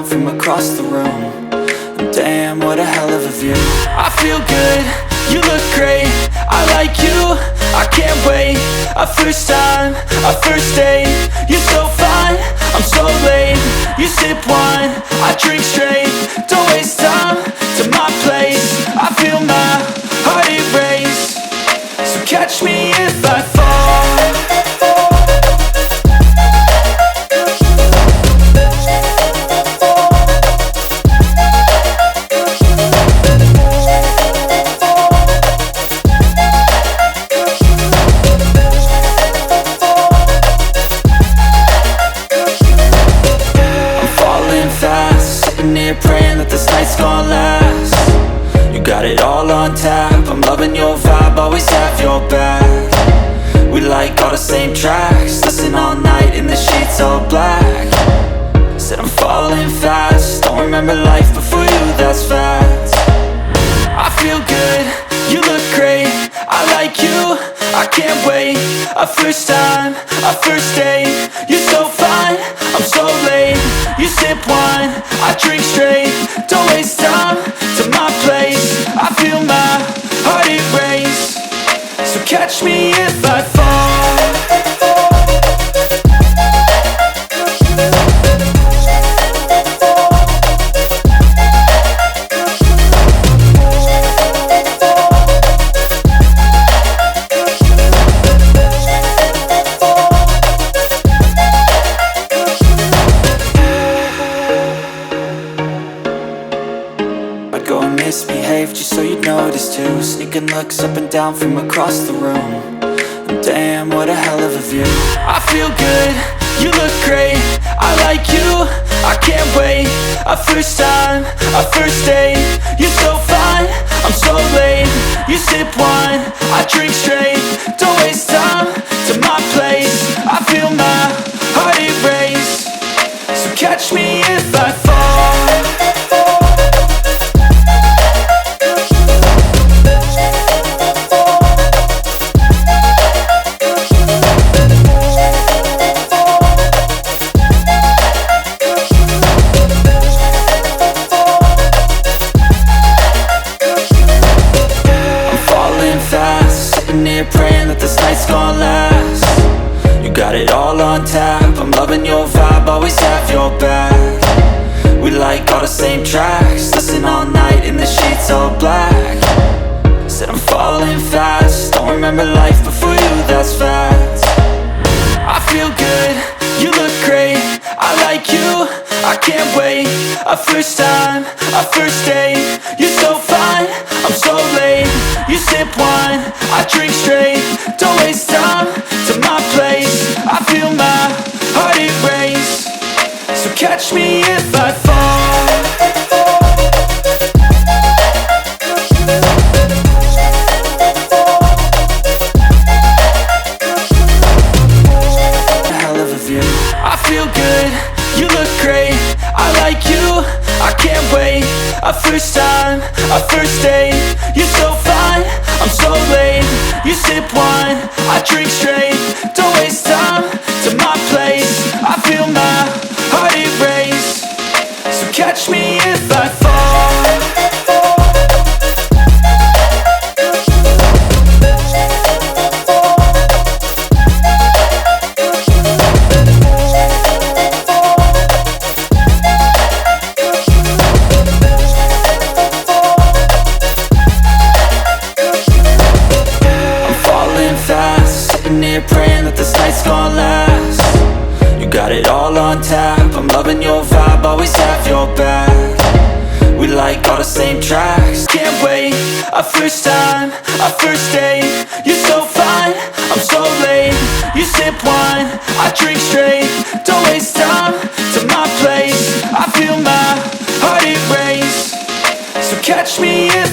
from across the room. And damn, what a hell of a view. I feel good, you look great, I like you, I can't wait. A first time, a first date, you're so fine, I'm so late. You sip wine, I drink straight, don't waste time to my place. I feel my heart erase, so catch me if I fall. Praying that this night's gonna last. You got it all on tap, I'm loving your vibe, always have your back. We like all the same tracks, listen all night in the sheets all black. Said I'm falling fast, don't remember life before you, that's fact. I feel good, you look great, I like you, I can't wait. A first time, a first date, you're so fine, I'm so late. You sip wine, I drink straight, don't waste time to my place. I feel my heart erase, so catch me if I fall. Misbehave just so you'd notice too. Sneaking looks up and down from across the room. And damn, what a hell of a view. I feel good, you look great, I like you, I can't wait. A first time, a first date, you're so fine, I'm so late. You sip wine, I drink straight, don't waste time to my place. I feel my heart erase, so catch me if I fall. Praying that this night's gonna last. You got it all on tap, I'm loving your vibe, always have your back. We like all the same tracks, listen all night in the sheets all black. Said I'm falling fast, don't remember life before you, that's fact. I feel good, you look great, I like you, I can't wait. A first time, a first date, you're so fine, I'm so late. You sip wine, I drink straight, don't waste time to my place. I feel my heart erase, so catch me if I fall. A hell of a view. I feel good, you look great, I like you, I can't wait. A first time, a first date, you're so fine, I'm so late. You sip wine, I drink straight, don't waste time to my place. I feel my heart erase, so catch me if I fall. Praying that this night's gonna last. You got it all on tap, I'm loving your vibe, always have your back. We like all the same tracks, can't wait. A first time, a first date, you're so fine, I'm so late. You sip wine, I drink straight, don't waste time to my place. I feel my heart erase, so catch me if